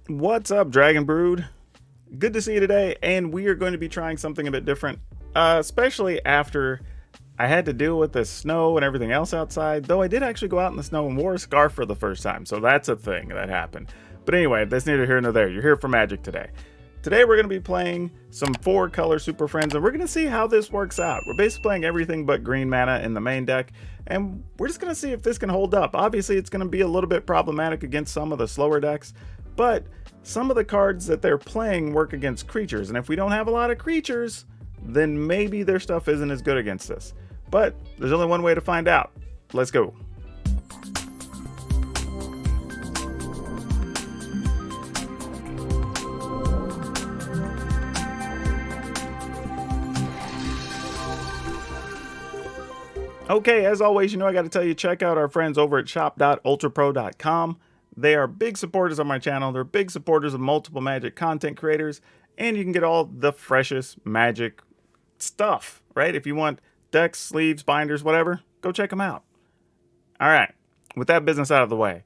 What's up, Dragon Brood? Good to see you today, and we are going to be trying something a bit different, especially after I had to deal with the snow and everything else outside, though I did actually go out in the snow and wore a scarf for the first time, so that's a thing that happened. But anyway, that's neither here nor there. You're here for Magic today. Today we're going to be playing some 4-color Super Friends, and we're going to see how this works out. We're basically playing everything but green mana in the main deck, and we're just going to see if this can hold up. Obviously, it's going to be a little bit problematic against some of the slower decks, but some of the cards that they're playing work against creatures, and if we don't have a lot of creatures, then maybe their stuff isn't as good against us. But there's only one way to find out. Let's go. Okay, as always, I got to tell you, check out our friends over at shop.ultrapro.com. They are big supporters of my channel. They're big supporters of multiple Magic content creators, and you can get all the freshest Magic stuff, right? If you want decks, sleeves, binders, whatever, go check them out. All right, with that business out of the way,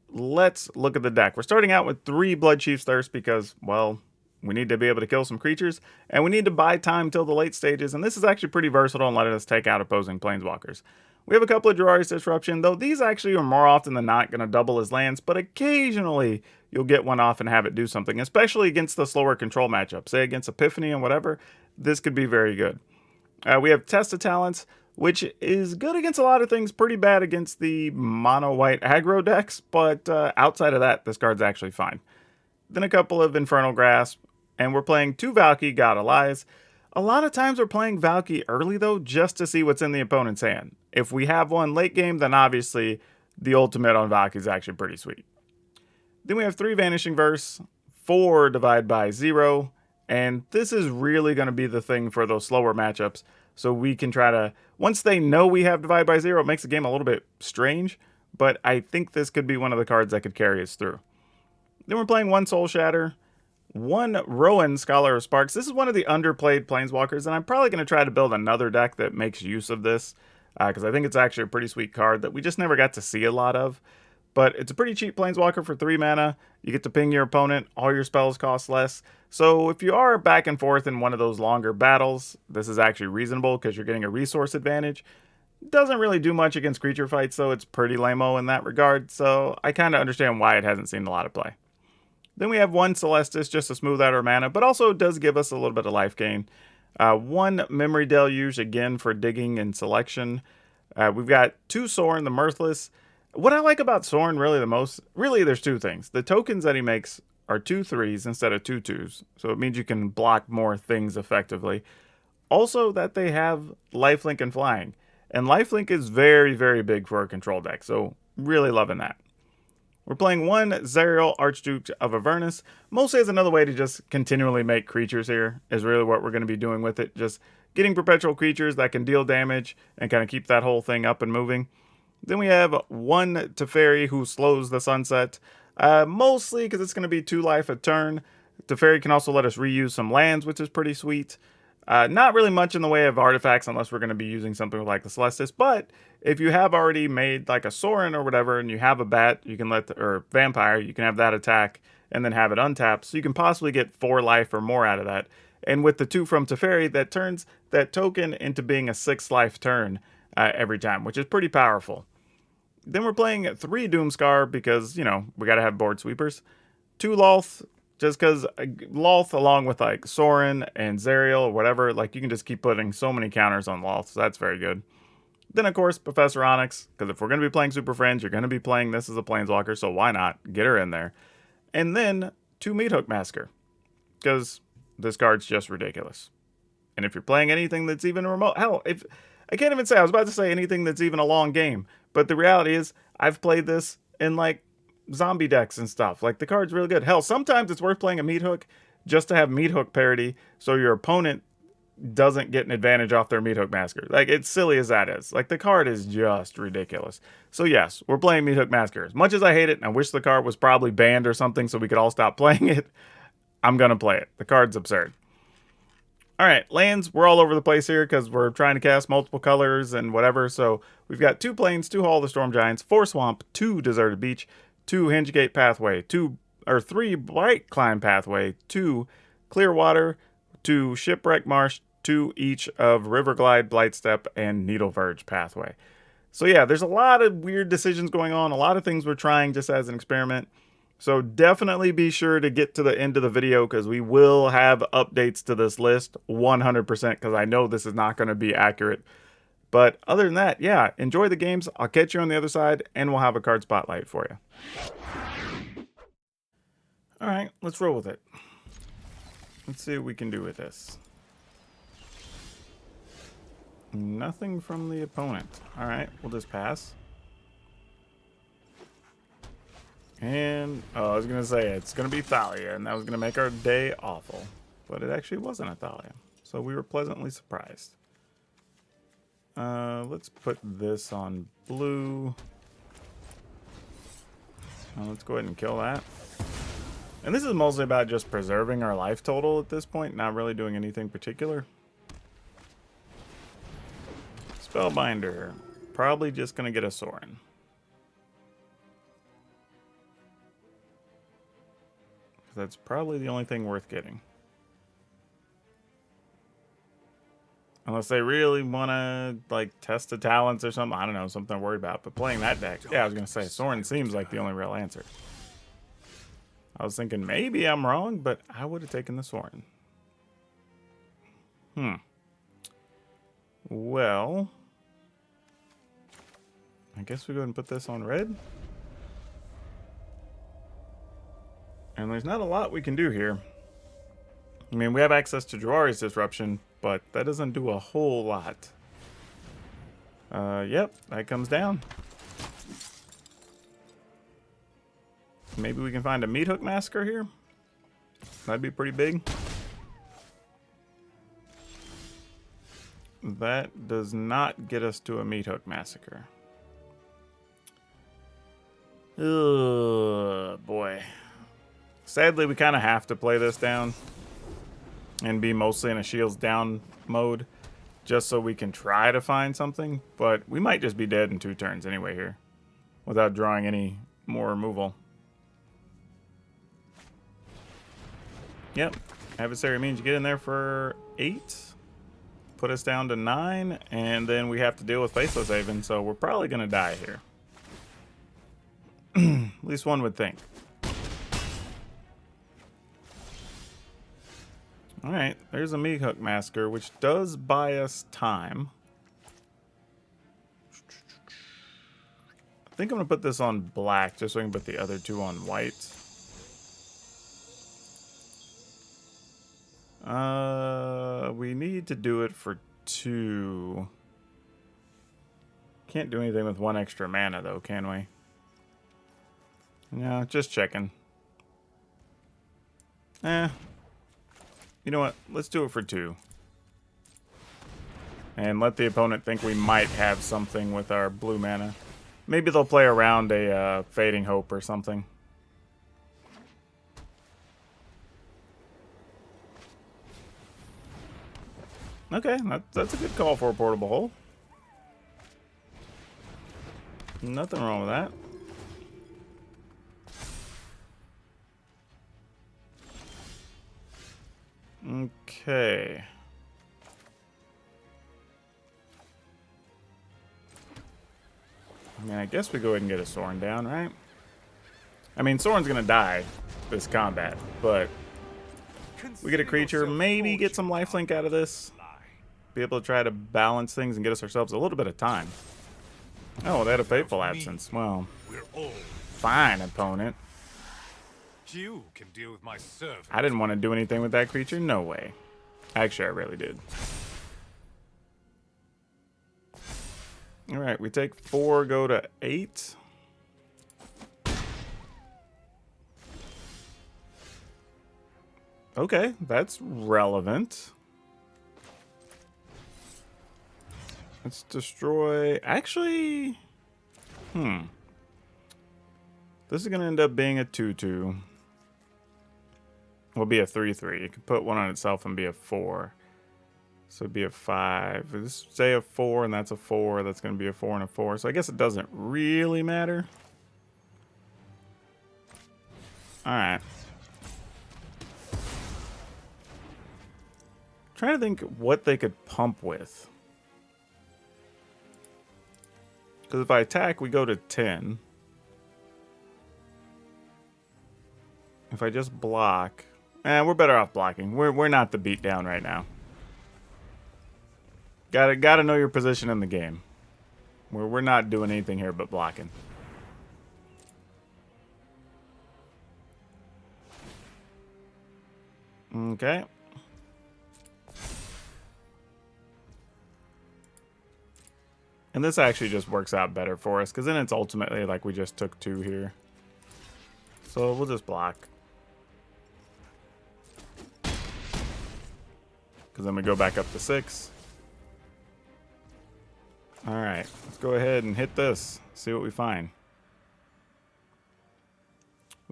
let's look at the deck. We're starting out with 3 Bloodchief's Thirst because, well, we need to be able to kill some creatures, and we need to buy time till the late stages, and this is actually pretty versatile in letting us take out opposing planeswalkers. We have a couple of Jurari's Disruption, though these actually are more often than not going to double as lands, but occasionally you'll get one off and have it do something, especially against the slower control matchup. Say against Epiphany and whatever, this could be very good. We have Test of Talents, which is good against a lot of things, pretty bad against the Monowhite Aggro decks, but outside of that, this card's actually fine. Then a couple of Infernal Grasp, and we're playing 2 Valki, God of Lies. A lot of times we're playing Valki early, though, just to see what's in the opponent's hand. If we have one late game, then obviously the ultimate on Valki is actually pretty sweet. Then we have 3 Vanishing Verse, 4 Divide by 0, and this is really going to be the thing for those slower matchups. So we can try to, once they know we have Divide by 0, it makes the game a little bit strange, but I think this could be one of the cards that could carry us through. Then we're playing 1 Soul Shatter, 1 Rowan, Scholar of Sparks. This is one of the underplayed planeswalkers, and I'm probably going to try to build another deck that makes use of this, because I think it's actually a pretty sweet card that we just never got to see a lot of. But it's a pretty cheap planeswalker for 3 mana. You get to ping your opponent, all your spells cost less. So if you are back and forth in one of those longer battles, this is actually reasonable because you're getting a resource advantage. Doesn't really do much against creature fights, so it's pretty lame-o in that regard, so I kind of understand why it hasn't seen a lot of play. Then we have 1 Celestis just to smooth out our mana, but also does give us a little bit of life gain. 1 Memory Deluge, again, for digging and selection. We've got 2 Sorin, the Mirthless. What I like about Sorin really the most, really there's 2 things. The tokens that he makes are 2 3s instead of 2 2s, so it means you can block more things effectively. Also that they have lifelink and flying. And lifelink is very, very big for a control deck, so really loving that. We're playing 1 Zerial, Archduke of Avernus, mostly as another way to just continually make creatures here, is really what we're going to be doing with it. Just getting perpetual creatures that can deal damage and kind of keep that whole thing up and moving. Then we have 1 Teferi who slows the sunset, mostly because it's going to be 2 life a turn. Teferi can also let us reuse some lands, which is pretty sweet. Not really much in the way of artifacts unless we're going to be using something like the Celestis, but if you have already made like a Sorin or whatever and you have a bat, you can or vampire, you can have that attack and then have it untapped, so you can possibly get 4 life or more out of that. And with the 2 from Teferi, that turns that token into being a 6 life turn every time, which is pretty powerful. Then we're playing 3 Doomscar because, we got to have board sweepers. 2 Lolth, just because Lolth, along with like Sorin and Zerial or whatever, like you can just keep putting so many counters on Lolth, so that's very good. Then, of course, Professor Onyx, because if we're going to be playing Super Friends, you're going to be playing this as a Planeswalker, so why not? Get her in there. And then 2 Meathook Masker, because this card's just ridiculous. And if you're playing anything that's even remote, hell, if I can't even say, I was about to say anything that's even a long game, but the reality is I've played this in like zombie decks and stuff. Like the card's really good. Hell, sometimes it's worth playing a Meathook just to have Meathook parity so your opponent doesn't get an advantage off their Meathook Masker. Like, it's silly as that is. Like, the card is just ridiculous. So yes, we're playing Meathook Masker. As much as I hate it, and I wish the card was probably banned or something so we could all stop playing it, I'm gonna play it. The card's absurd. Alright, lands, we're all over the place here because we're trying to cast multiple colors and whatever. So we've got 2 plains, 2 Hall of the Storm Giants, 4 Swamp, 2 Deserted Beach, 2 Hingegate Pathway, 2 or 3 Bright Climb Pathway, 2 Clearwater, 2 Shipwreck Marsh, 2 each of Riverglide, Blightstep, and Needle Verge Pathway. So yeah, there's a lot of weird decisions going on, a lot of things we're trying just as an experiment. So definitely be sure to get to the end of the video because we will have updates to this list 100% because I know this is not going to be accurate. But other than that, yeah, enjoy the games. I'll catch you on the other side and we'll have a card spotlight for you. All right, let's roll with it. Let's see what we can do with this. Nothing from the opponent. All right, we'll just pass. And, oh, I was going to say, it's going to be Thalia, and that was going to make our day awful. But it actually wasn't a Thalia. So we were pleasantly surprised. Let's put this on blue. Let's go ahead and kill that. And this is mostly about just preserving our life total at this point, not really doing anything particular. Spellbinder. Probably just going to get a Sorin. That's probably the only thing worth getting. Unless they really want to, like, test the talents or something. I don't know, something to worry about. But playing that deck, yeah, I was going to say, Sorin seems like the only real answer. I was thinking maybe I'm wrong, but I would have taken the Sorin. Well, I guess we go ahead and put this on red. And there's not a lot we can do here. I mean, we have access to Jawari's Disruption, but that doesn't do a whole lot. Yep, that comes down. Maybe we can find a Meat Hook Massacre here. That'd be pretty big. That does not get us to a Meat Hook Massacre. Ugh, boy. Sadly, we kind of have to play this down and be mostly in a shields down mode just so we can try to find something, but we might just be dead in 2 turns anyway here without drawing any more removal. Yep, Adversary means you get in there for 8, put us down to 9, and then we have to deal with Faithless Haven, so we're probably going to die here. At least one would think. Alright, there's a Meat Hook Massacre, which does buy us time. I think I'm going to put this on black, just so I can put the other 2 on white. We need to do it for 2. Can't do anything with 1 extra mana, though, can we? No, just checking. You know what? Let's do it for 2. And let the opponent think we might have something with our blue mana. Maybe they'll play around a Fading Hope or something. Okay, that's a good call for a Portable Hole. Nothing wrong with that. Okay. I mean, I guess we go ahead and get a Sorin down, right? I mean, Sorin's gonna die this combat, but we get a creature, maybe get some lifelink out of this. Be able to try to balance things and get us ourselves a little bit of time. Oh, they had a Fateful Absence. Well, fine, opponent. You can deal with my servant. I didn't want to do anything with that creature. No way. Actually, I really did. All right, we take 4, go to 8. Okay, that's relevant. Let's destroy... Actually... This is going to end up being a 2/2. Will be a 3/3. You can put 1 on itself and be a 4. So it'd be a 5. Let's say a 4, and that's a 4. That's going to be a 4 and a 4. So I guess it doesn't really matter. Alright. Trying to think what they could pump with. Because if I attack, we go to 10. If I just block... we're better off blocking. We're not the beatdown right now. Gotta know your position in the game. We're not doing anything here but blocking. Okay. And this actually just works out better for us, because then it's ultimately like we just took 2 here. So we'll just block. Because then we go back up to 6. Alright, let's go ahead and hit this. See what we find.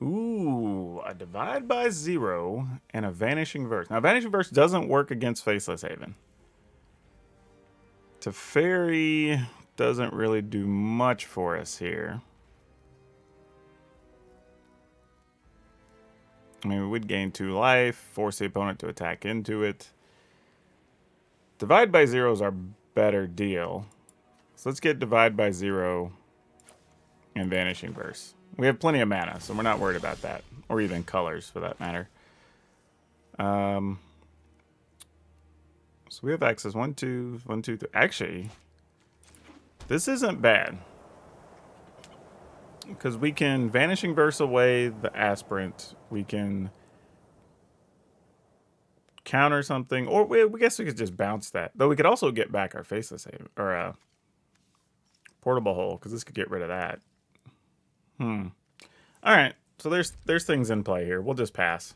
Ooh, a Divide by 0 and a Vanishing Verse. Now, Vanishing Verse doesn't work against Faceless Haven. Teferi doesn't really do much for us here. I mean, we'd gain 2 life, force the opponent to attack into it. Divide by 0 is our better deal. So let's get Divide by 0 and Vanishing Verse. We have plenty of mana, so we're not worried about that. Or even colors, for that matter. So we have access 1, 2, 1, 2, 3. Actually, this isn't bad. Because we can Vanishing Verse away the Aspirant. We can counter something. Or we guess we could just bounce that. Though we could also get back our Faceless Haven. Or Portable Hole, because this could get rid of that. Alright, so there's things in play here. We'll just pass.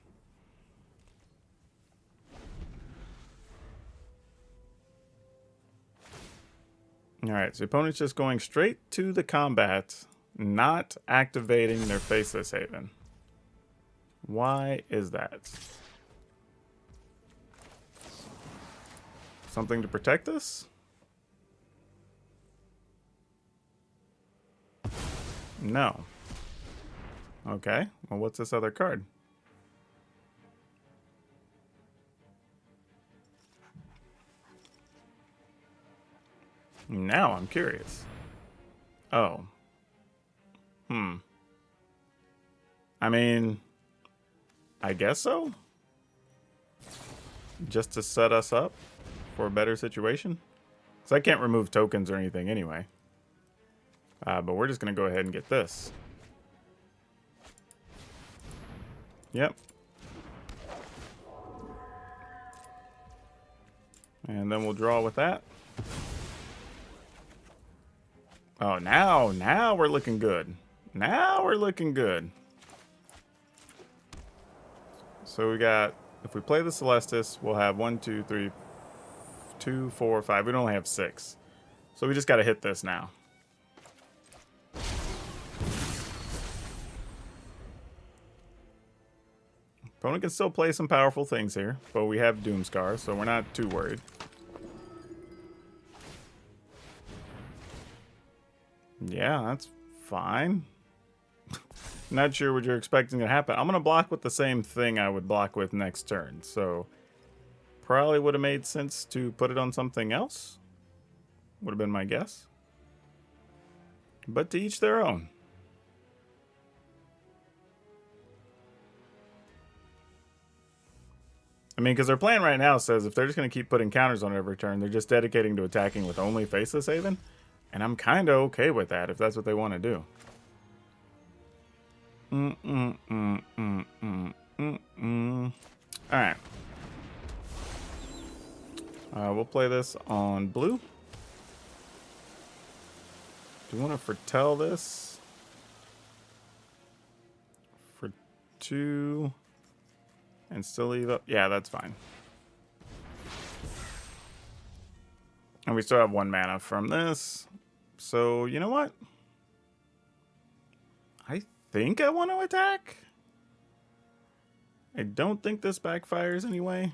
Alright, so the opponent's just going straight to the combat, not activating their Faceless Haven. Why is that? Something to protect us? No. Okay, well, what's this other card? Now I'm curious. Oh. I mean, I guess so. Just to set us up for a better situation. So I can't remove tokens or anything anyway. But we're just going to go ahead and get this. Yep. And then we'll draw with that. Oh, now we're looking good. Now we're looking good. So we got, if we play the Celestis, we'll have 1, 2, 3, 2, 4, 5. We only have 6. So we just got to hit this now. Opponent can still play some powerful things here, but we have Doomscar, so we're not too worried. Yeah, that's fine. Not sure what you're expecting to happen. I'm going to block with the same thing I would block with next turn, so probably would have made sense to put it on something else. Would have been my guess. But to each their own. I mean, because their plan right now says if they're just going to keep putting counters on every turn, they're just dedicating to attacking with only Faceless Haven. And I'm kind of okay with that if that's what they want to do. Alright. We'll play this on blue. Do you want to foretell this? For 2... and still leave up? Yeah, that's fine. And we still have 1 mana from this. So, you know what? I think I want to attack. I don't think this backfires anyway.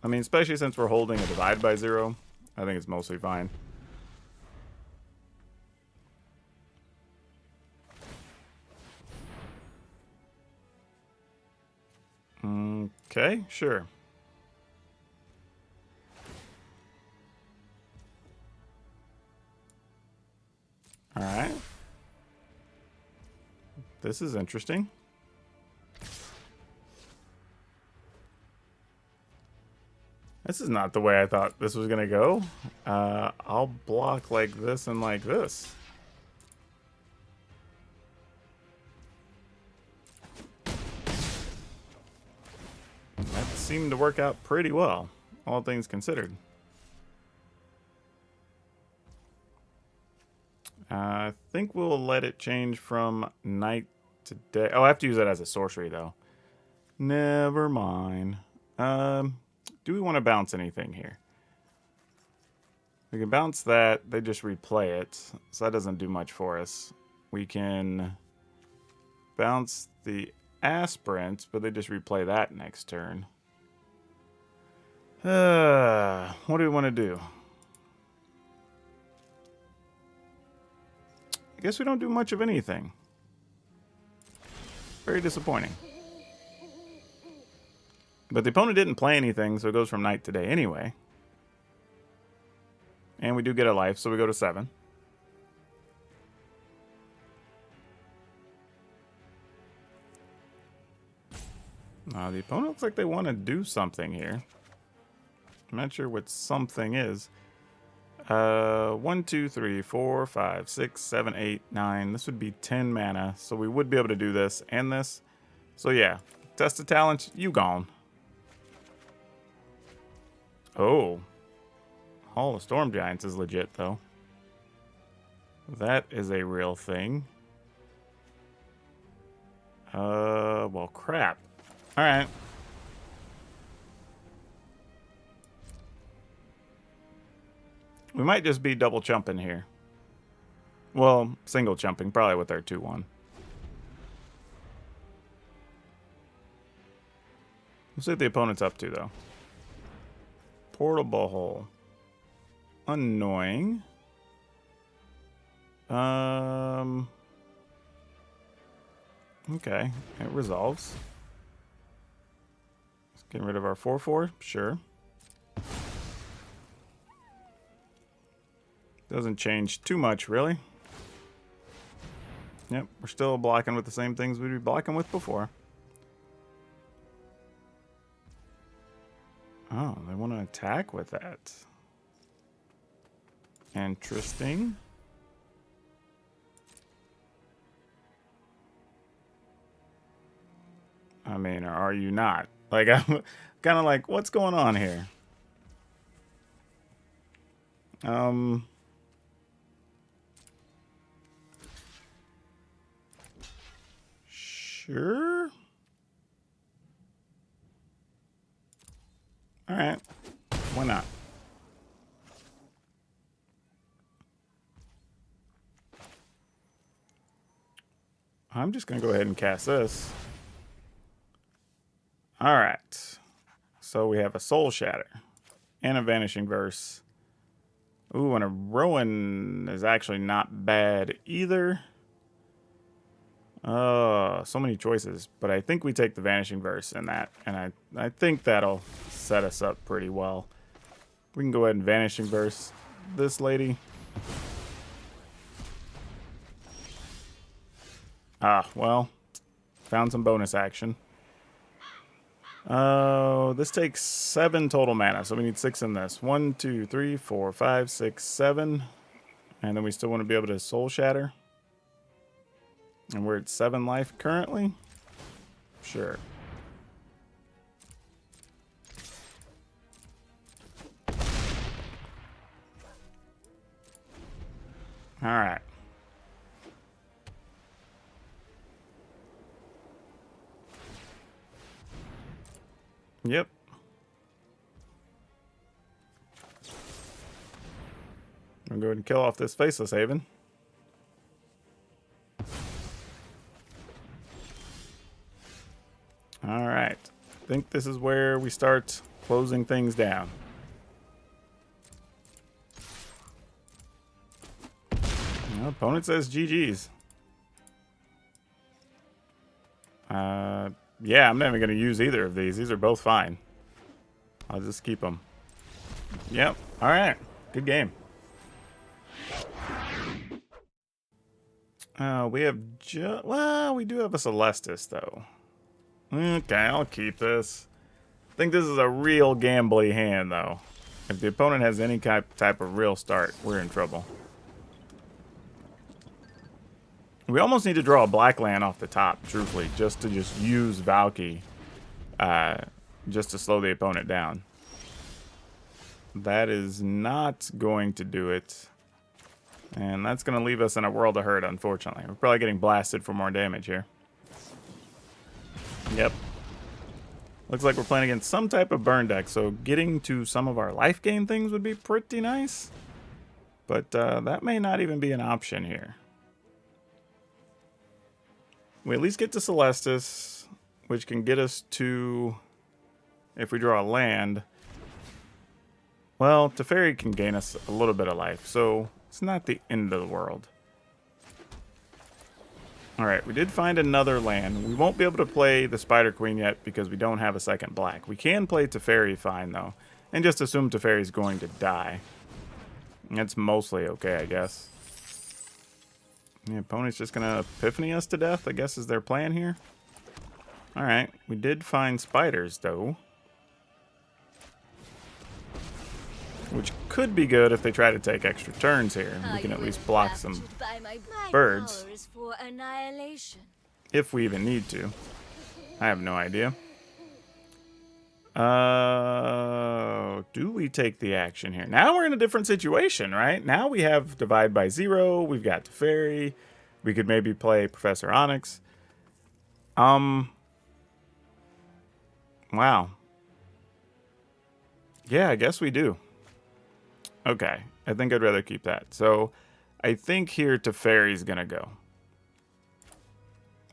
I mean, especially since we're holding a Divide by 0. I think it's mostly fine. Okay, sure. All right. This is interesting. This is not the way I thought this was gonna go. I'll block like this and like this. That seemed to work out pretty well, all things considered. I think we'll let it change from night to day. Oh, I have to use that as a sorcery, though. Never mind. Do we want to bounce anything here? We can bounce that. They just replay it, so that doesn't do much for us. We can bounce the aspirant, but they just replay that next turn. What do we want to do? I guess we don't do much of anything. Very disappointing. But the opponent didn't play anything, so it goes from night to day anyway. And we do get a life, so we go to 7. The opponent looks like they want to do something here. I'm not sure what something is. 1, 2, 3, 4, 5, 6, 7, 8, 9. This would be 10 mana, so we would be able to do this and this. So yeah, test of talent, you gone. Oh, Hall of Storm Giants is legit though. That is a real thing. Well, crap. All right. We might just be double chumping here. Well, single chumping, probably with our 2-1. Let's see what the opponent's up to, though. Portable Hole. Annoying. Okay, it resolves. Let's get rid of our 4/4, sure. Doesn't change too much, really. Yep, we're still blocking with the same things we'd be blocking with before. Oh, they want to attack with that. Interesting. I mean, or are you not? Like, I'm kind of like, what's going on here? Sure. All right. Why not? I'm just going to go ahead and cast this. All right. So we have a Soul Shatter and a Vanishing Verse. Ooh, and a Rowan is actually not bad either. So many choices, but I think we take the Vanishing Verse in that, and I think that'll set us up pretty well. We can go ahead and Vanishing Verse this lady. Well, found some bonus action. This takes 7 total mana, so we need 6 in this. 1, 2, 3, 4, 5, 6, 7. And then we still want to be able to Soul Shatter. And we're at 7 life currently? Sure. Alright. Yep. I'm going to go ahead and kill off this Faceless Haven. Alright. I think this is where we start closing things down. Well, opponent says GG's. Yeah, I'm not even going to use either of these. These are both fine. I'll just keep them. Yep. All right. Good game. We have well, we do have a Celestis, though. Okay, I'll keep this. I think this is a real gambly hand, though. If the opponent has any type of real start, we're in trouble. We almost need to draw a black land off the top, truthfully, just to use Valky, just to slow the opponent down. That is not going to do it. And that's going to leave us in a world of hurt, unfortunately. We're probably getting blasted for more damage here. Yep. Looks like we're playing against some type of burn deck, so getting to some of our life gain things would be pretty nice. But that may not even be an option here. We at least get to Celestis, which can get us to, if we draw a land, well, Teferi can gain us a little bit of life, so it's not the end of the world. Alright, we did find another land. We won't be able to play the Spider Queen yet because we don't have a second black. We can play Teferi fine, though, and just assume Teferi's going to die. That's mostly okay, I guess. The opponent's just going to Epiphany us to death, I guess is their plan here. Alright, we did find spiders, though. Which could be good if they try to take extra turns here. We can at least block some birds. If we even need to. I have no idea. Do we take the action here? Now we're in a different situation, right? Now we have Divide by Zero. We've got Teferi. We could maybe play Professor Onyx. Wow. Yeah, I guess we do. Okay, I think I'd rather keep that. So, I think here Teferi's gonna go.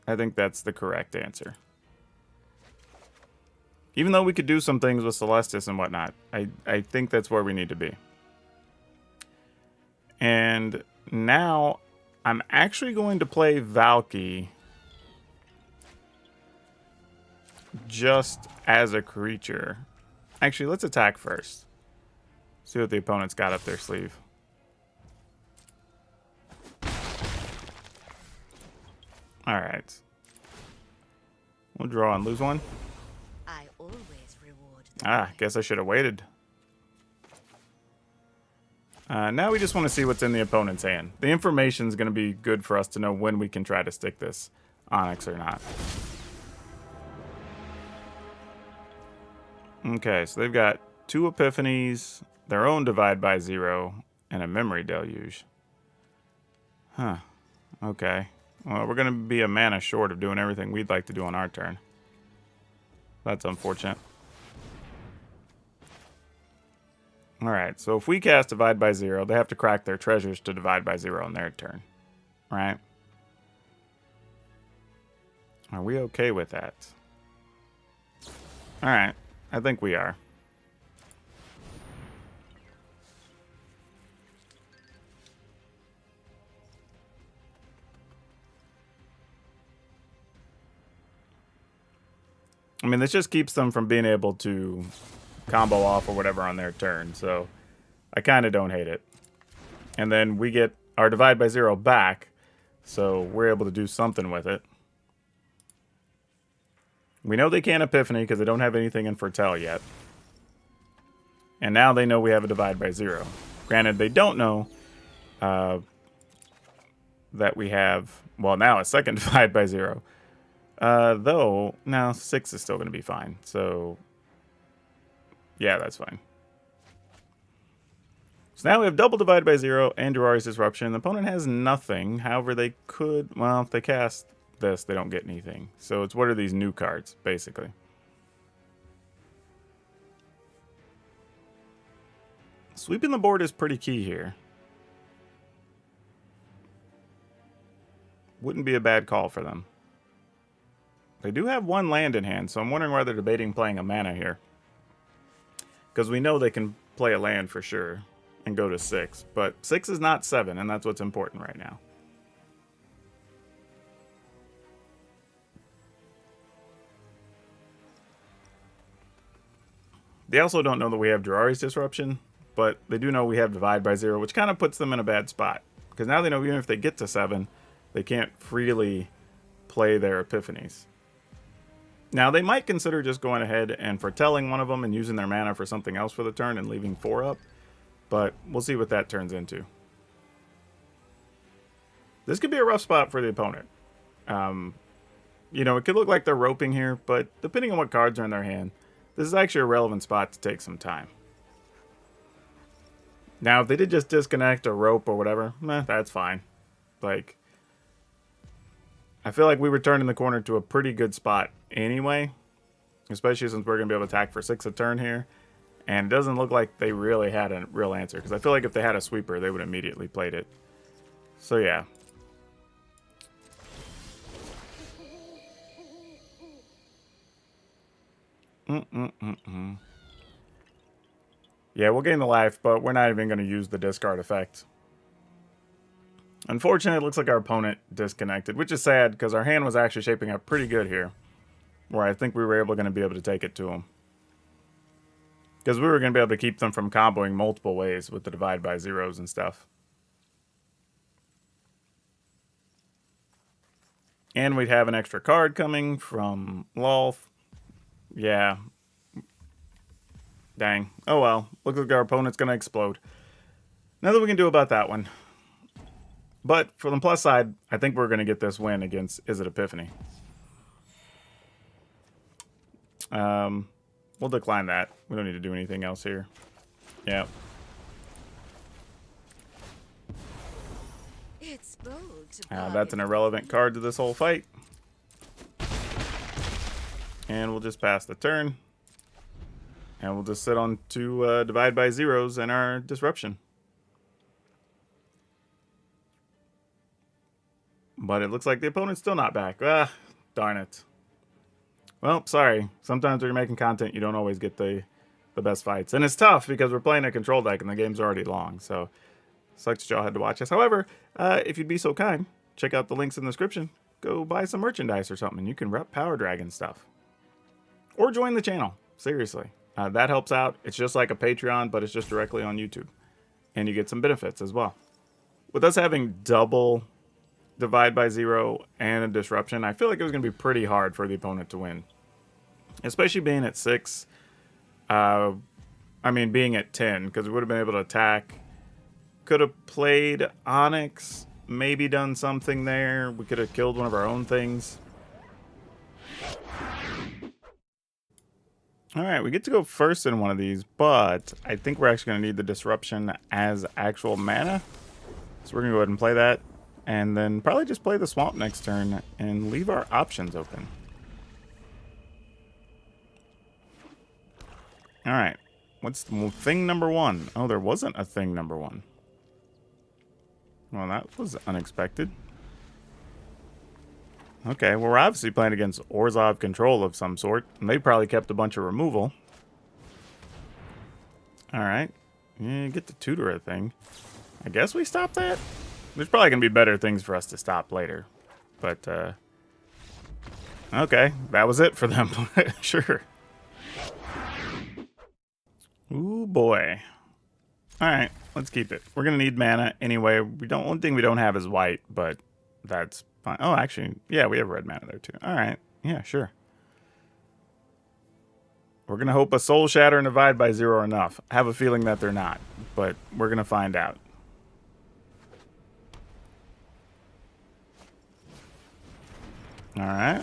I think that's the correct answer. Even though we could do some things with Celestis and whatnot, I think that's where we need to be. And now, I'm actually going to play Valky just as a creature. Actually, let's attack first. See what the opponent's got up their sleeve. Alright. We'll draw and lose one. I always reward Guess I should have waited. Now we just want to see what's in the opponent's hand. The information's going to be good for us to know when we can try to stick this Onyx or not. Okay, so they've got 2 Epiphanies, their own Divide by Zero, and a Memory Deluge. Huh. Okay. Well, we're going to be a mana short of doing everything we'd like to do on our turn. That's unfortunate. Alright, so if we cast Divide by Zero, they have to crack their treasures to Divide by Zero on their turn. Right? Are we okay with that? Alright, I think we are. I mean, this just keeps them from being able to combo off or whatever on their turn, so I kind of don't hate it. And then we get our Divide by Zero back, so we're able to do something with it. We know they can't Epiphany because they don't have anything in Foretell yet. And now they know we have a Divide by Zero. Granted, they don't know that we have, well, now a second Divide by Zero. Though, now 6 is still going to be fine. So, yeah, that's fine. So now we have double Divide by Zero and Durari's Disruption. The opponent has nothing. However, they could, well, if they cast this, they don't get anything. So it's what are these new cards, basically. Sweeping the board is pretty key here. Wouldn't be a bad call for them. They do have 1 land in hand, so I'm wondering why they're debating playing a mana here. Because we know they can play a land for sure and go to 6. But 6 is not 7, and that's what's important right now. They also don't know that we have Drari's Disruption, but they do know we have Divide by Zero, which kind of puts them in a bad spot. Because now they know even if they get to 7, they can't freely play their Epiphanies. Now, they might consider just going ahead and foretelling one of them and using their mana for something else for the turn and leaving 4 up. But we'll see what that turns into. This could be a rough spot for the opponent. You know, it could look like they're roping here, but depending on what cards are in their hand, this is actually a relevant spot to take some time. Now, if they did just disconnect or rope or whatever, that's fine. Like, I feel like we were turning the corner to a pretty good spot anyway, especially since we're going to be able to attack for 6 a turn here. And it doesn't look like they really had a real answer, because I feel like if they had a sweeper, they would have immediately played it. So, yeah. Yeah, we'll gain the life, but we're not even going to use the discard effect. Unfortunately, it looks like our opponent disconnected, which is sad because our hand was actually shaping up pretty good here, where I think we were going to be able to take it to them. Because we were going to be able to keep them from comboing multiple ways with the divide by zeros and stuff. And we'd have an extra card coming from Lolth. Yeah. Dang. Oh well. Looks like our opponent's going to explode. Nothing we can do about that one. But for the plus side, I think we're going to get this win against Izzet Epiphany. We'll decline that. We don't need to do anything else here. Yeah. It's bold to That's an irrelevant card to this whole fight. And we'll just pass the turn. And we'll just sit on 2 divide by zeros and our disruption. But it looks like the opponent's still not back. Ah, darn it. Well, sorry. Sometimes when you're making content, you don't always get the best fights. And it's tough because we're playing a control deck and the game's already long. So, sucks that y'all had to watch us. However, if you'd be so kind, check out the links in the description. Go buy some merchandise or something. You can rep PowrDragn stuff. Or join the channel. Seriously. That helps out. It's just like a Patreon, but it's just directly on YouTube. And you get some benefits as well. With us having double divide by zero and a disruption, I feel like it was going to be pretty hard for the opponent to win. Especially being at 6. I mean, being at 10, because we would have been able to attack. Could have played Onyx, maybe done something there. We could have killed one of our own things. Alright, we get to go first in one of these, but I think we're actually going to need the disruption as actual mana. So we're going to go ahead and play that. And then probably just play the swamp next turn and leave our options open. Alright, what's thing number 1? Oh, there wasn't a thing number 1. Well, that was unexpected. Okay, well, we're obviously playing against Orzhov control of some sort. And they probably kept a bunch of removal. Alright. Yeah, get the tutor thing. I guess we stop that? There's probably going to be better things for us to stop later. But, okay, that was it for them. Sure. Ooh, boy. Alright, let's keep it. We're going to need mana anyway. One thing we don't have is white, but that's fine. Oh, actually, yeah, we have red mana there too. Alright, yeah, sure. We're going to hope a Soul Shatter and Divide by Zero are enough. I have a feeling that they're not, but we're going to find out. Alright.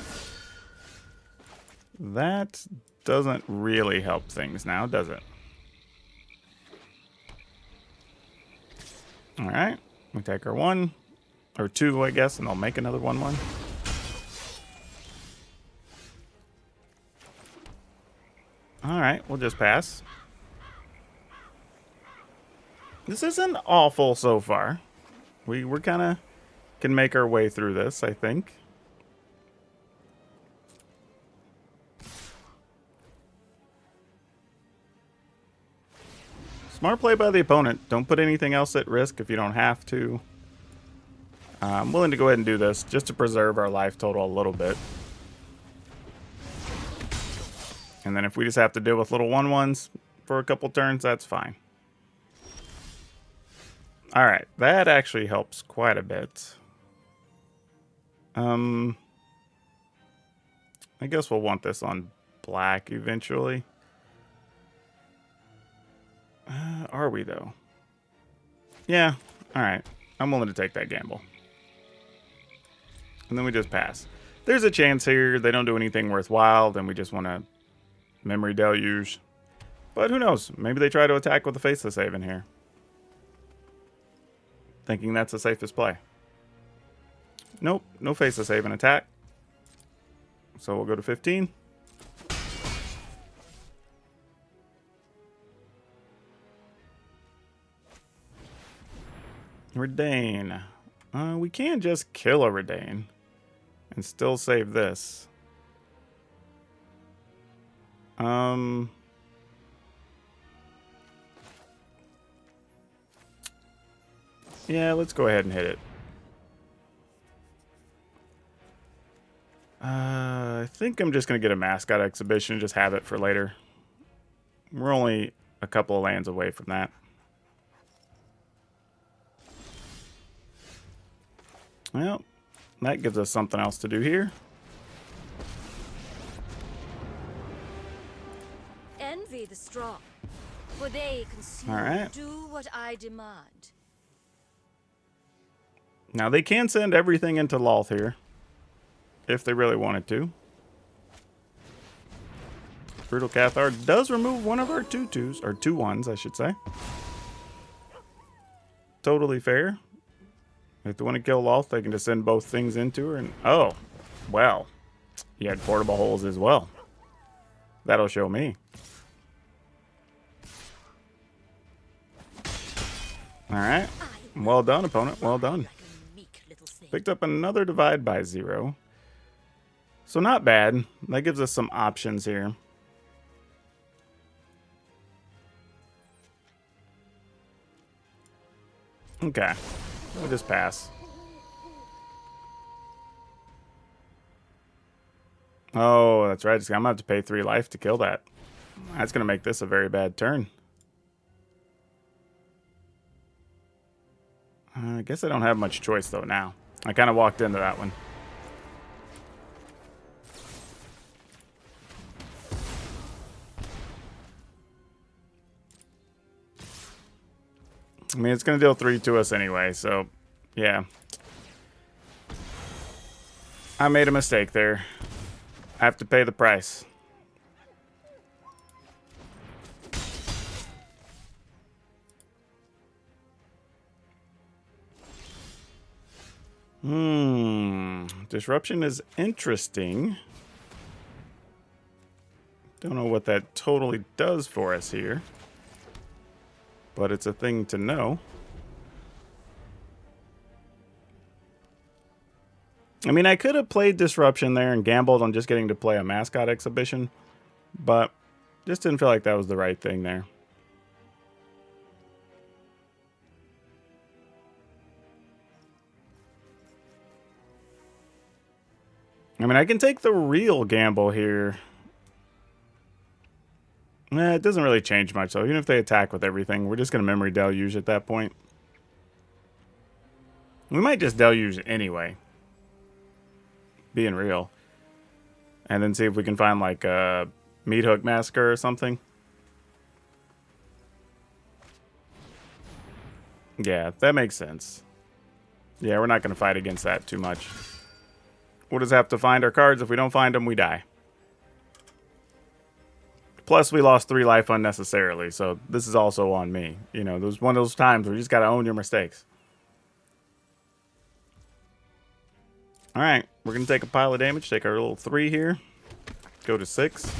That doesn't really help things now, does it? Alright. We take our 1. Or 2, I guess, and I'll make another 1/1. Alright, we'll just pass. This isn't awful so far. We're kind of can make our way through this, I think. Smart play by the opponent. Don't put anything else at risk if you don't have to. I'm willing to go ahead and do this just to preserve our life total a little bit. And then if we just have to deal with little 1/1s for a couple turns, that's fine. Alright, that actually helps quite a bit. I guess we'll want this on black eventually. Are we, though? Yeah, alright. I'm willing to take that gamble. And then we just pass. There's a chance here they don't do anything worthwhile, then we just want to memory deluge. But who knows? Maybe they try to attack with a Faceless Haven here. Thinking that's the safest play. Nope, no Faceless Haven attack. So we'll go to 15. Redain. We can just kill a Redain and still save this. Yeah, let's go ahead and hit it. I think I'm just going to get a mascot exhibition and just have it for later. We're only a couple of lands away from that. Well, that gives us something else to do here. Envy the strong, for they can soon Alright. do what I demand. Now they can send everything into Loth here, if they really wanted to. Brutal Cathar does remove one of our 2/2s, or 2/1s, I should say. Totally fair. If they want to kill Loth, they can just send both things into her. And oh, well, he had portable holes as well. That'll show me. All right. Well done, opponent. Well done. Like a meek little thing. Picked up another divide by 0. So not bad. That gives us some options here. Okay. We'll just pass. Oh, that's right. I'm going to have to pay 3 life to kill that. That's going to make this a very bad turn. I guess I don't have much choice, though, now. I kind of walked into that one. I mean, it's going to deal 3 to us anyway, so, yeah. I made a mistake there. I have to pay the price. Disruption is interesting. Don't know what that totally does for us here. But it's a thing to know. I mean, I could have played Disruption there and gambled on just getting to play a mascot exhibition, but just didn't feel like that was the right thing there. I mean, I can take the real gamble here. It doesn't really change much, though. Even if they attack with everything, we're just going to memory deluge at that point. We might just deluge anyway. Being real. And then see if we can find, like, a Meat Hook Massacre or something. Yeah, that makes sense. Yeah, we're not going to fight against that too much. We'll just have to find our cards. If we don't find them, we die. Plus, we lost 3 life unnecessarily, so this is also on me. You know, there's one of those times where you just got to own your mistakes. All right, we're going to take a pile of damage, take our little 3 here, go to 6.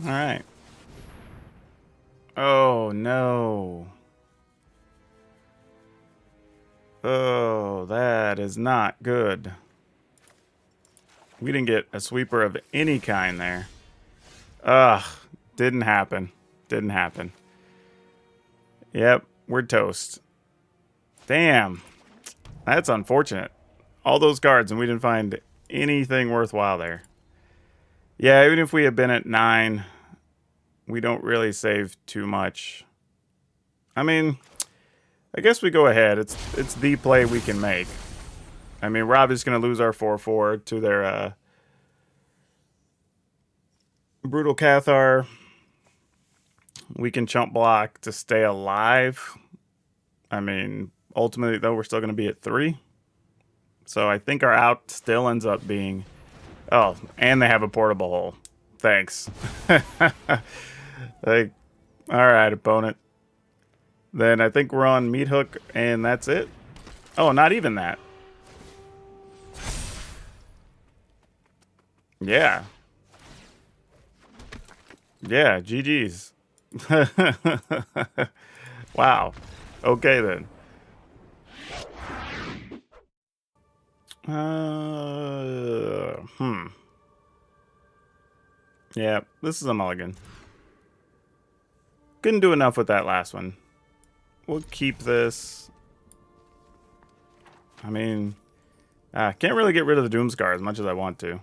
All right. Oh, no. Oh, that is not good. We didn't get a sweeper of any kind there. Ugh, didn't happen. Didn't happen. Yep, we're toast. Damn. That's unfortunate. All those cards and we didn't find anything worthwhile there. Yeah, even if we had been at 9, we don't really save too much. I mean, I guess we go ahead. It's the play we can make. I mean, we're obviously going to lose our 4/4 to their Brutal Cathar. We can chump block to stay alive. I mean, ultimately, though, we're still going to be at 3. So I think our out still ends up being... Oh, and they have a portable hole. Thanks. Like, all right, opponent. Then I think we're on Meat Hook, and that's it. Oh, not even that. Yeah. Yeah, GG's. Wow. Okay, then. Yeah, this is a mulligan. Couldn't do enough with that last one. We'll keep this. I mean, can't really get rid of the Doomscar as much as I want to.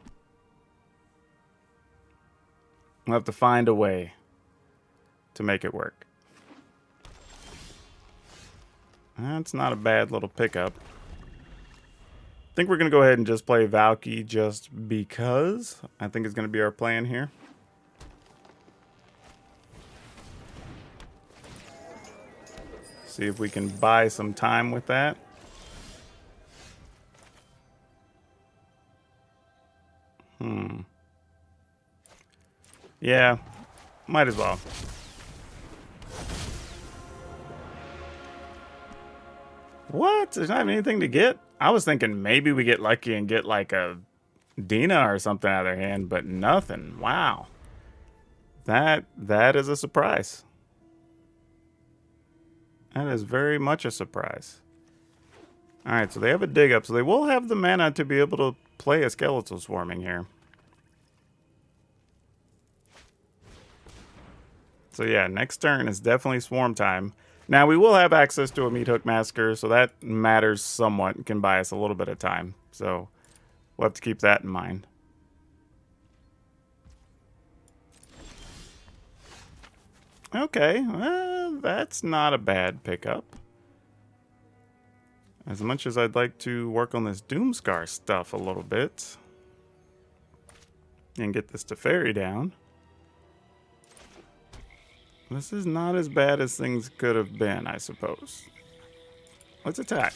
We'll have to find a way to make it work. That's not a bad little pickup. I think we're going to go ahead and just play Valky just because. I think it's going to be our plan here. See if we can buy some time with that. Yeah, might as well. What? There's not anything to get? I was thinking maybe we get lucky and get like a Dina or something out of their hand, but nothing. Wow. That is a surprise. That is very much a surprise. Alright, so they have a dig up, so they will have the mana to be able to play a Skeletal Swarming here. So yeah, next turn is definitely Swarm time. Now, we will have access to a Meat Hook Massacre, so that matters somewhat and can buy us a little bit of time. So we'll have to keep that in mind. Okay, well, that's not a bad pickup. As much as I'd like to work on this Doomscar stuff a little bit and get this Teferi down, this is not as bad as things could have been, I suppose. Let's attack.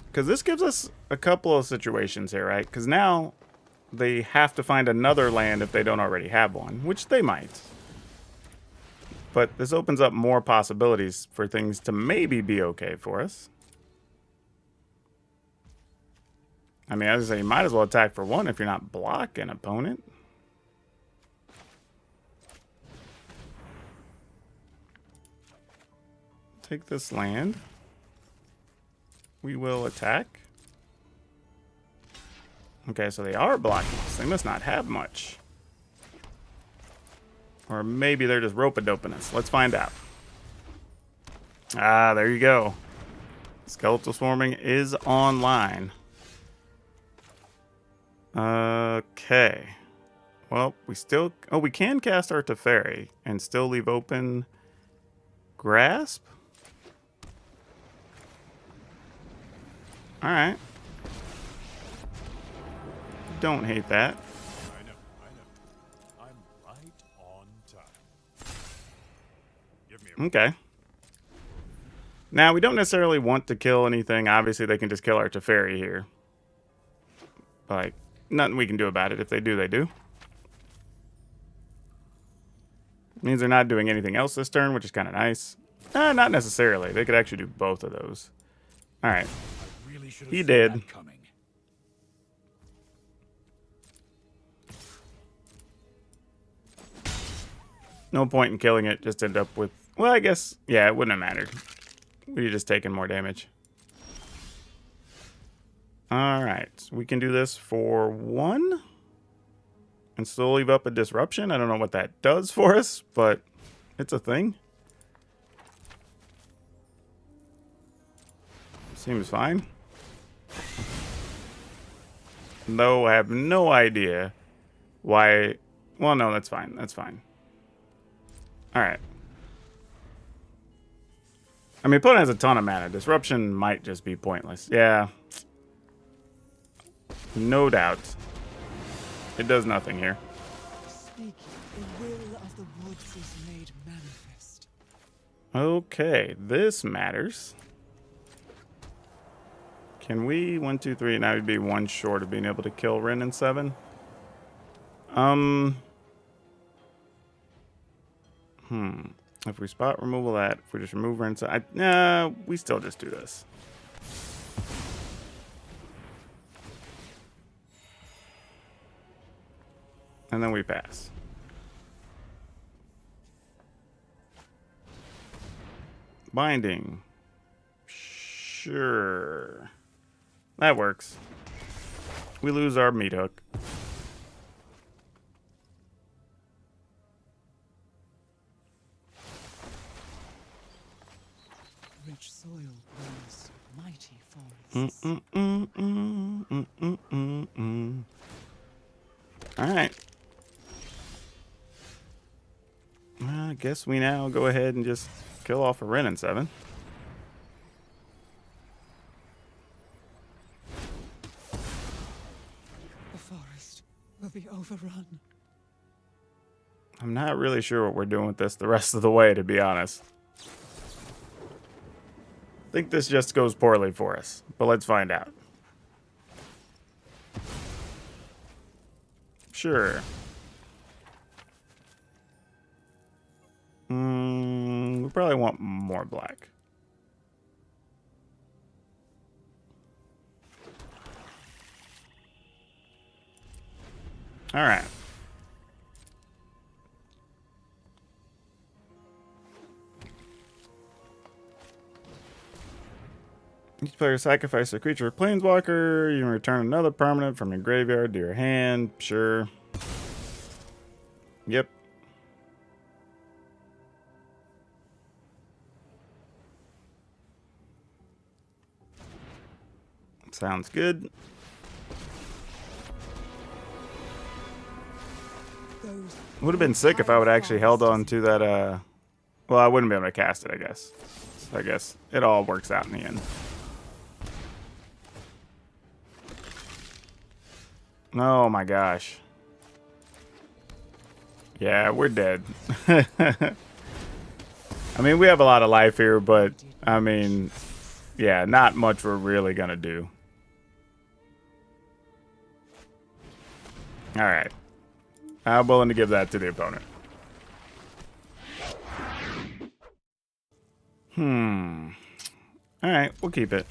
Because this gives us a couple of situations here, right? Because now they have to find another land if they don't already have one, which they might. But this opens up more possibilities for things to maybe be okay for us. I mean, as I say, you might as well attack for 1 if you're not blocking opponent. Take this land. We will attack. Okay, so they are blocking us. They must not have much. Or maybe they're just rope-a-doping us. Let's find out. Ah, there you go. Skeletal Swarming is online. Okay. Well, we still... Oh, we can cast our Teferi and still leave open Grasp? Alright. Don't hate that. I know. I'm right on time. Give me a... Okay. Now, we don't necessarily want to kill anything. Obviously, they can just kill our Teferi here. Like, nothing we can do about it. If they do, they do. Means they're not doing anything else this turn, which is kind of nice. Not necessarily. They could actually do both of those. Alright. Really should have He seen did. that coming. No point in killing it. Just end up with... Well, I guess... Yeah, it wouldn't have mattered. We'd have just taken more damage. Alright. We can do this for 1. And still leave up a Disruption. I don't know what that does for us, but it's a thing. Seems fine. Though I have no idea why. Well, no, that's fine. That's fine. All right. I mean, opponent has a ton of mana. Disruption might just be pointless. Yeah. No doubt. It does nothing here. Speak, the will of the woods is made manifest. Okay, this matters. Can we 1, 2, 3? Now we'd be one short of being able to kill Rin in 7. If we spot removal that, if we just remove Rin, nah, we still just do this. And then we pass. Binding. Sure. That works. We lose our meat hook. Rich soil grows mighty forests. All right. I guess we now go ahead and just kill off a Ren in 7. The forest will be overrun. I'm not really sure what we're doing with this the rest of the way, to be honest. I think this just goes poorly for us, but let's find out. Sure. We probably want more black. All right. Each player sacrifices a creature or planeswalker. You can return another permanent from your graveyard to your hand. Sure. Yep. Sounds good. Would have been sick if I would actually held on to that, well, I wouldn't be able to cast it, I guess. So I guess it all works out in the end. Oh my gosh. Yeah, we're dead. I mean, we have a lot of life here, but, I mean, yeah, not much we're really gonna do. Alright. I'm willing to give that to the opponent. Alright, we'll keep it.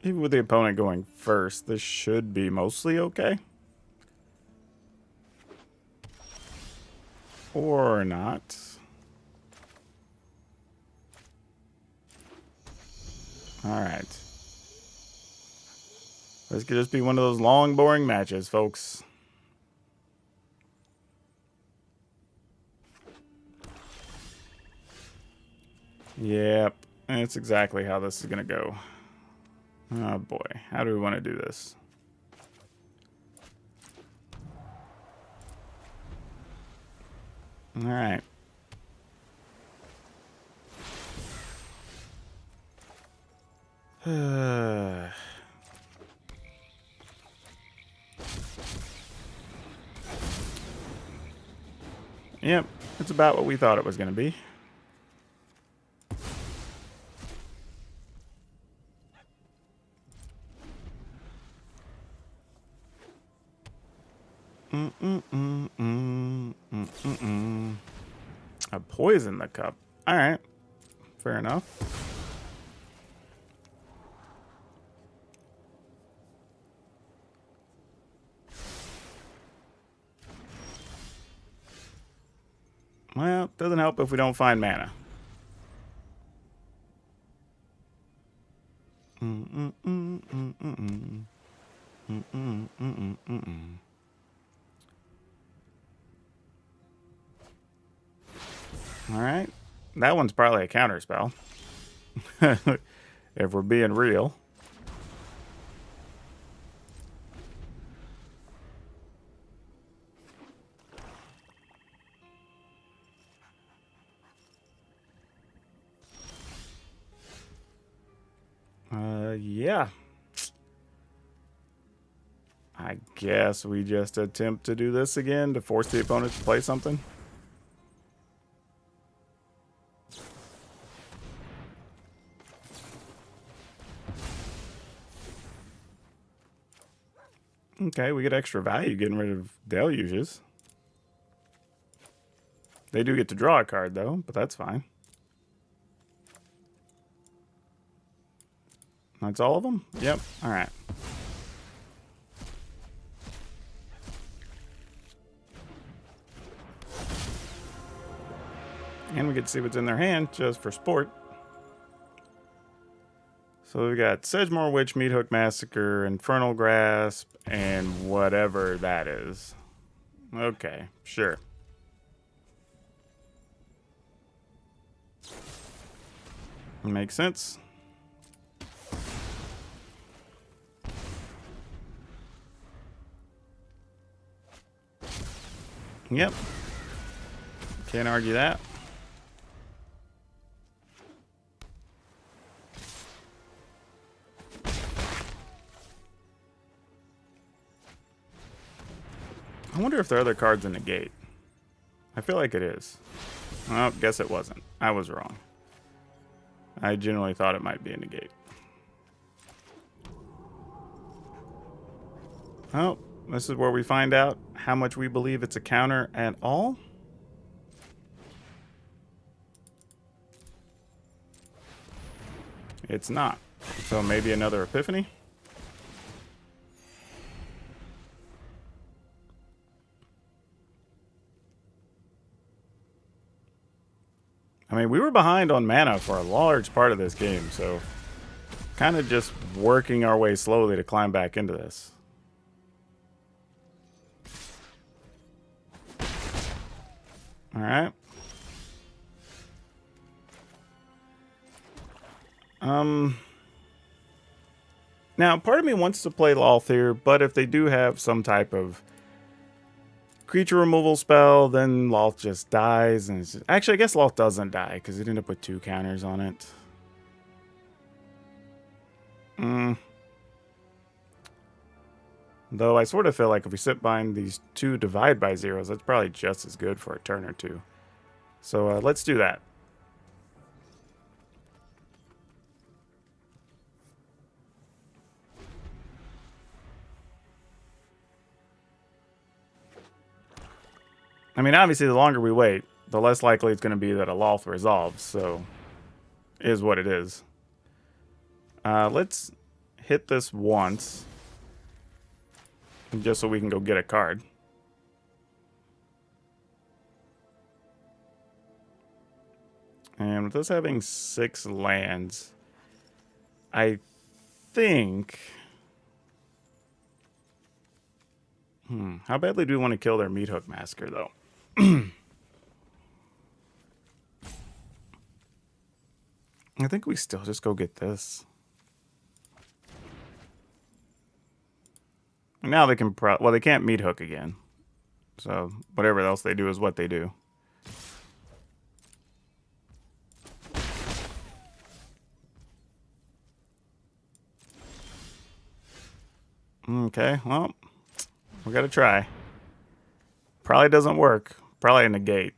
Even with the opponent going first, this should be mostly okay. Or not. Alright. This could just be one of those long, boring matches, folks. Yep. That's exactly how this is going to go. Oh boy. How do we want to do this? Alright. Yep. It's about what we thought it was going to be. I poisoned the cup. Alright. Fair enough. Well, doesn't help if we don't find mana. All right. That one's probably a counter spell. If we're being real. Yeah. I guess we just attempt to do this again to force the opponent to play something. Okay, we get extra value getting rid of deluges. They do get to draw a card, though, but that's fine. That's all of them? Yep. All right. And we get to see what's in their hand just for sport. So we got Sedgemoor Witch, Meathook Massacre, Infernal Grasp, and whatever that is. Okay, sure. Makes sense. Yep. Can't argue that. I wonder if there are other cards in the gate. I feel like it is. Well, guess it wasn't. I was wrong. I generally thought it might be in the gate. Oh, this is where we find out how much we believe it's a counter at all. It's not. So maybe another Epiphany? I mean, we were behind on mana for a large part of this game, so kind of just working our way slowly to climb back into this. All right. Now, part of me wants to play Loth here, but if they do have some type of creature removal spell, then Loth just dies. And it's just, actually, I guess Loth doesn't die because it ended up with 2 counters on it. Though I sort of feel like if we sit behind these 2 divide by zeros, that's probably just as good for a turn or 2. So let's do that. I mean, obviously, the longer we wait, the less likely it's going to be that a Loth resolves, so is what it is. Let's hit this once, just so we can go get a card. And with us having 6 lands, I think... how badly do we want to kill their Meathook Massacre, though? I think we still just go get this. Now they can well, they can't Meathook again. So whatever else they do is what they do. Okay, well, we gotta try. Probably doesn't work. Probably a negate.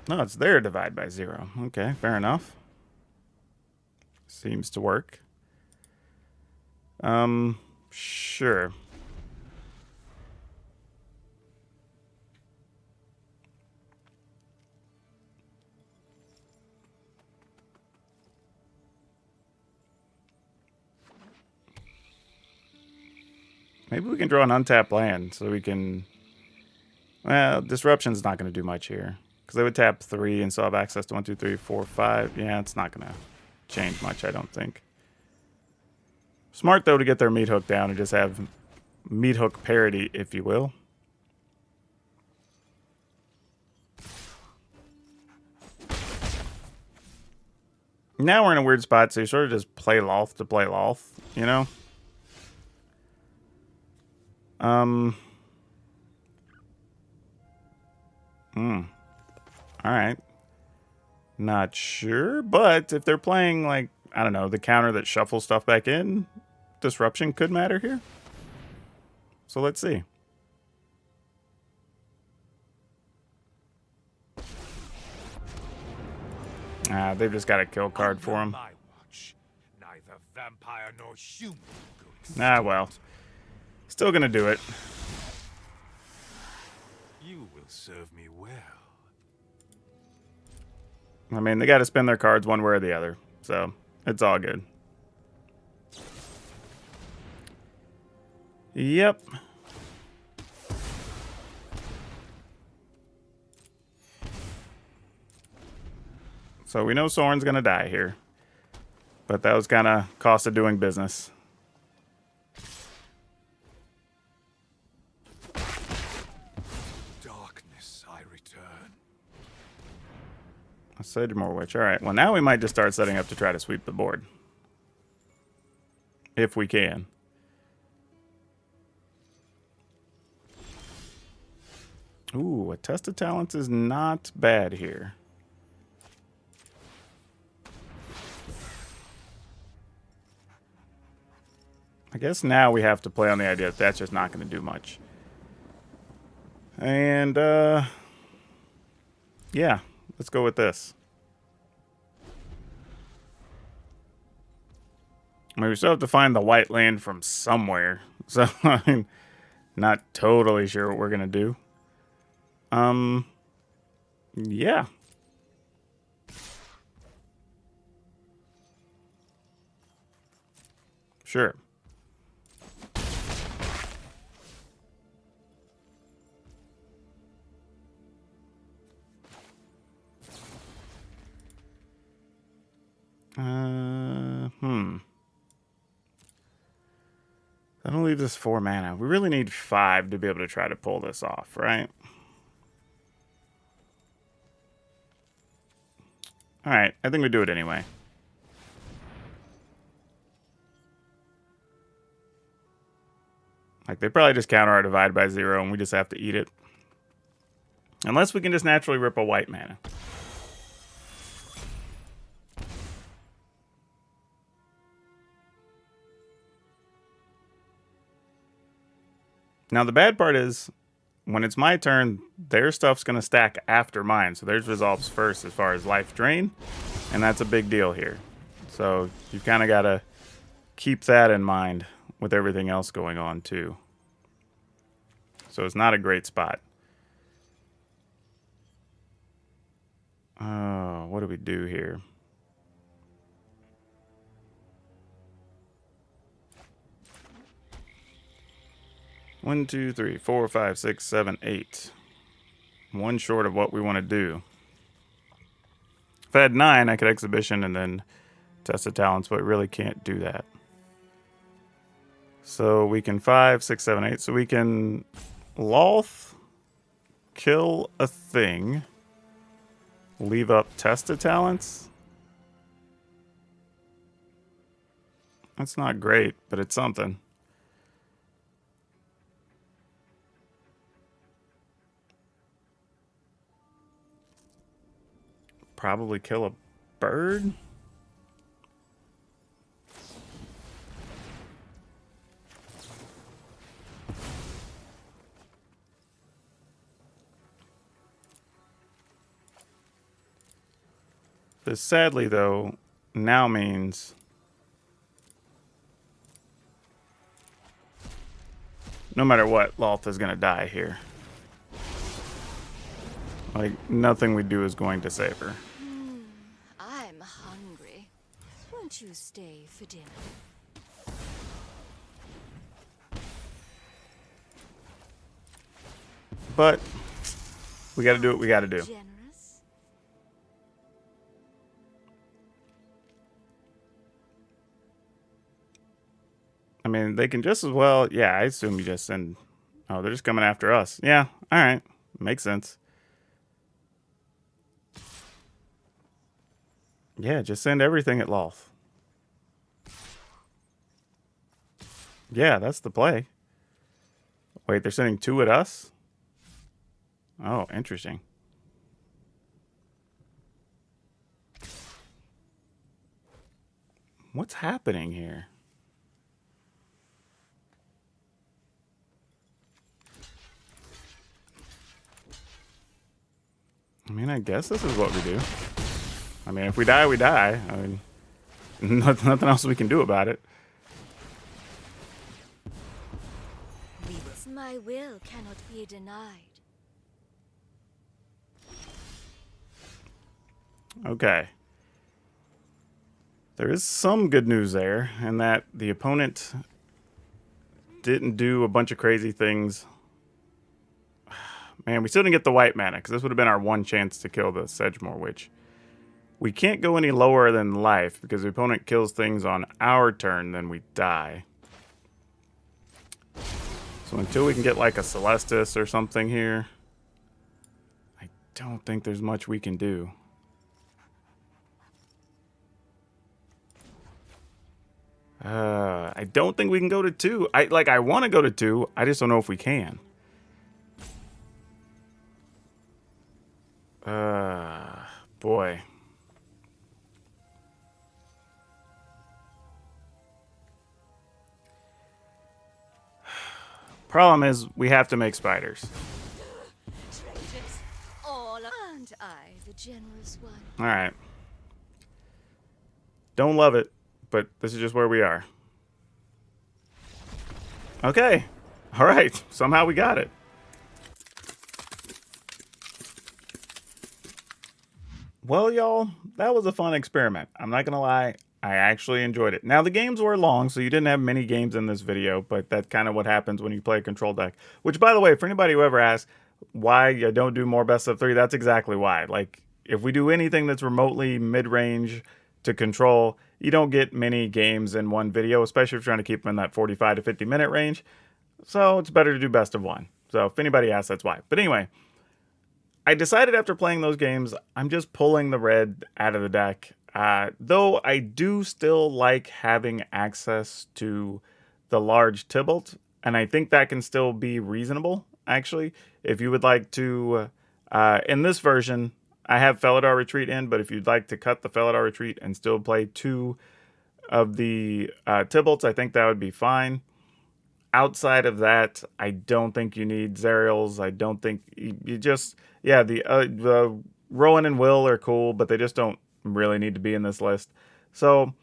No, it's their divide by 0. Okay, fair enough. Seems to work. Sure. Maybe we can draw an untapped land so we can... Well, Disruption's not going to do much here. Because they would tap 3 and still have access to 1, 2, 3, 4, 5. Yeah, it's not going to change much, I don't think. Smart, though, to get their Meathook down and just have Meathook parity, if you will. Now we're in a weird spot, so you sort of just play Loth to play Loth, you know? Alright. Not sure, but if they're playing, like, I don't know, the counter that shuffles stuff back in, disruption could matter here. So let's see. They've just got a kill card for him. My watch, neither vampire nor human will go Well. Still gonna do it. You will serve me well. I mean, they gotta spin their cards one way or the other. So, it's all good. Yep. So we know Soren's gonna die here. But that was kind of cost of doing business. Darkness, I return. I said more witch. Alright, well now we might just start setting up to try to sweep the board. If we can. Ooh, a test of talents is not bad here. I guess now we have to play on the idea that that's just not going to do much. And, yeah, let's go with this. I mean, we still have to find the white land from somewhere. So, I'm not totally sure what we're going to do. Yeah. Sure. That'll leave us 4 mana. We really need 5 to be able to try to pull this off, right? Alright, I think we do it anyway. Like, they probably just counter our divide by 0 and we just have to eat it. Unless we can just naturally rip a white mana. Now, the bad part is, when it's my turn, their stuff's going to stack after mine. So theirs resolves first as far as life drain. And that's a big deal here. So you've kind of got to keep that in mind with everything else going on, too. So it's not a great spot. Oh, what do we do here? One, two, three, 4, 5, 6, 7, 8. One short of what we want to do. If I had 9, I could exhibition and then test the talents, but we really can't do that. So we can 5, 6, 7, 8. So we can Loth, kill a thing, leave up test the talents. That's not great, but it's something. Probably kill a bird. This sadly, though, now means no matter what, Loth is going to die here. Like, nothing we do is going to save her. I'm hungry. Won't you stay for dinner? But we got to do what we got to do. Generous? I mean, they can just as well. Yeah, I assume you just send. Oh, they're just coming after us. Yeah, all right. Makes sense. Yeah, just send everything at Loth. Yeah, that's the play. Wait, they're sending 2 at us? Oh, interesting. What's happening here? I mean, I guess this is what we do. I mean, if we die, we die. I mean, nothing else we can do about it. My will cannot be denied. Okay. There is some good news there, in that the opponent didn't do a bunch of crazy things. Man, we still didn't get the white mana, because this would have been our one chance to kill the Sedgemoor Witch. We can't go any lower than life, because the opponent kills things on our turn, then we die. So until we can get like a Celestis or something here, I don't think there's much we can do. I don't think we can go to 2. I want to go to 2. I just don't know if we can. Boy. Problem is, we have to make spiders. Traitors, all and I, the generous one. All right. Don't love it, but this is just where we are. Okay. All right. Somehow we got it. Well, y'all, that was a fun experiment. I'm not going to lie. I actually enjoyed it. Now, the games were long, so you didn't have many games in this video, but that's kind of what happens when you play a control deck. Which, by the way, for anybody who ever asks why you don't do more best of 3, that's exactly why. Like, if we do anything that's remotely mid-range to control, you don't get many games in one video, especially if you're trying to keep them in that 45 to 50 minute range. So it's better to do best of 1. So if anybody asks, that's why. But anyway, I decided after playing those games, I'm just pulling the red out of the deck. Though I do still like having access to the large Tibalt, and I think that can still be reasonable, actually. If you would like to, in this version, I have Felidar Retreat in, but if you'd like to cut the Felidar Retreat and still play 2 of the Tibalts, I think that would be fine. Outside of that, I don't think you need Zerials. I don't think you just, yeah, the Rowan and Will are cool, but they just don't really need to be in this list. So,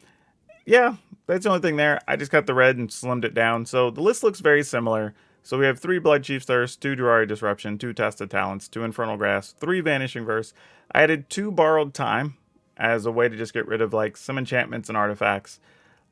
yeah, that's the only thing there. I just cut the red and slimmed it down. So the list looks very similar. So we have 3 Bloodchief's Thirst, 2 Durari Disruption, 2 Tested Talents, 2 Infernal Grasp, 3 Vanishing Verse. I added 2 Borrowed Time as a way to just get rid of like some enchantments and artifacts.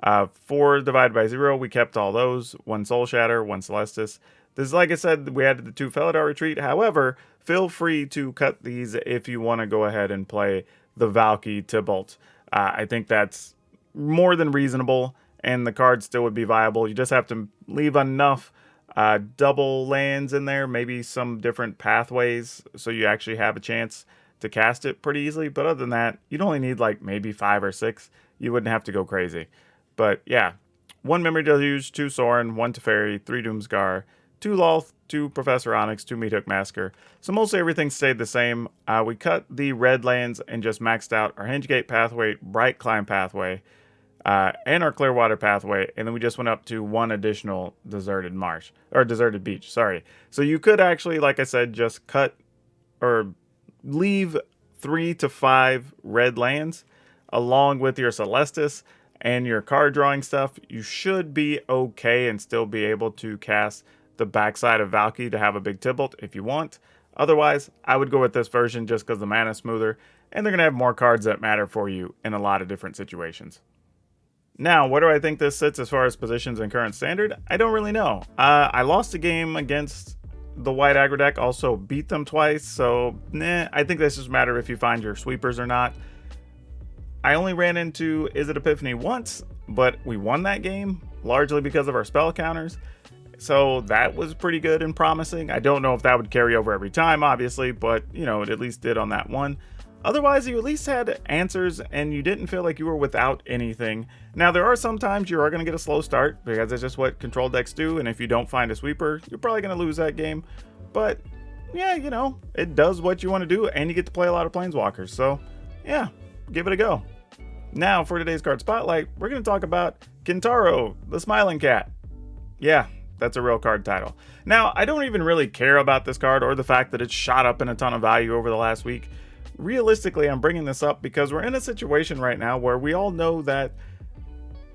4 Divide by 0, we kept all those. 1 Soul Shatter, 1 Celestis. This is, like I said, we added the 2 Felidar Retreat. However, feel free to cut these if you want to go ahead and play the Valky Tibalt. I think that's more than reasonable, and the card still would be viable. You just have to leave enough double lands in there, maybe some different pathways, so you actually have a chance to cast it pretty easily. But other than that, you'd only need like maybe 5 or 6. You wouldn't have to go crazy. But yeah, 1 Memory Deluge, 2 Sorin, 1 Teferi, 3 Doomscar, 2 Loth, 2 Professor Onyx, 2 Meathook Massacre. So mostly everything stayed the same. We cut the red lands and just maxed out our Hingegate pathway, Bright Climb pathway, and our Clearwater pathway, and then we just went up to 1 additional Deserted Marsh, or Deserted Beach, sorry. So you could actually, like I said, just cut or leave 3 to 5 red lands along with your Celestis and your card drawing stuff. You should be okay and still be able to cast the backside of Valky to have a big Tibalt if you want. Otherwise, I would go with this version just because the mana is smoother, and they're going to have more cards that matter for you in a lot of different situations. Now, where do I think this sits as far as positions in current standard? I don't really know. I lost a game against the white aggro deck, also beat them twice, so I think this just matter if you find your sweepers or not. I only ran into Izzet Epiphany once, but we won that game largely because of our spell counters. So that was pretty good and promising. I don't know if that would carry over every time, obviously, but you know, it at least did on that one. Otherwise, you at least had answers and you didn't feel like you were without anything. Now, there are some times you are going to get a slow start because that's just what control decks do, and if you don't find a sweeper, you're probably going to lose that game. But yeah, you know, it does what you want to do, and you get to play a lot of planeswalkers. So yeah, give it a go. Now, for today's card spotlight, we're going to talk about Kintaro, the Smiling Cat. Yeah, that's a real card title. Now, I don't even really care about this card or the fact that it's shot up in a ton of value over the last week. Realistically, I'm bringing this up because we're in a situation right now where we all know that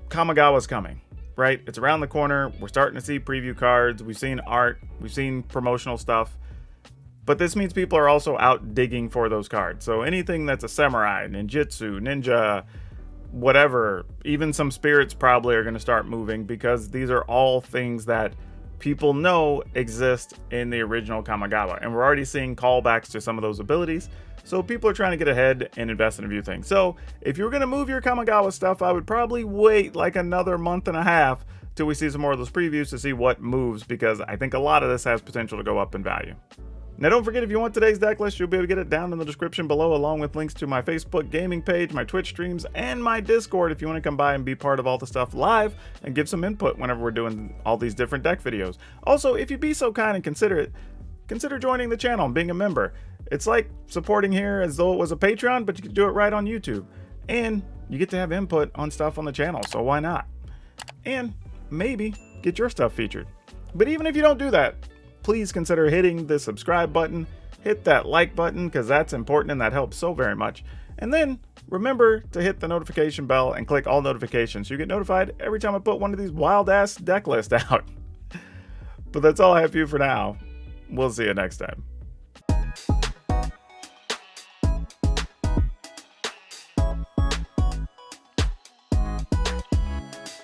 Kamigawa's coming, right? It's around the corner. We're starting to see preview cards. We've seen art. We've seen promotional stuff. But this means people are also out digging for those cards. So anything that's a samurai, ninjutsu, ninja, whatever, even some spirits probably are going to start moving because these are all things that people know exist in the original Kamigawa. And we're already seeing callbacks to some of those abilities. So people are trying to get ahead and invest in a few things. So if you're going to move your Kamigawa stuff, I would probably wait like another month and a half till we see some more of those previews to see what moves, because I think a lot of this has potential to go up in value. Now, don't forget, if you want today's deck list, you'll be able to get it down in the description below, along with links to my Facebook gaming page, my Twitch streams, and my Discord if you want to come by and be part of all the stuff live and give some input whenever we're doing all these different deck videos. Also, if you'd be so kind and consider joining the channel and being a member. It's like supporting here as though it was a Patreon, but you can do it right on YouTube. And you get to have input on stuff on the channel, so why not? And maybe get your stuff featured. But even if you don't do that, please consider hitting the subscribe button, hit that like button, because that's important and that helps so very much. And then remember to hit the notification bell and click all notifications so you get notified every time I put one of these wild ass deck lists out. But that's all I have for you for now. We'll see you next time.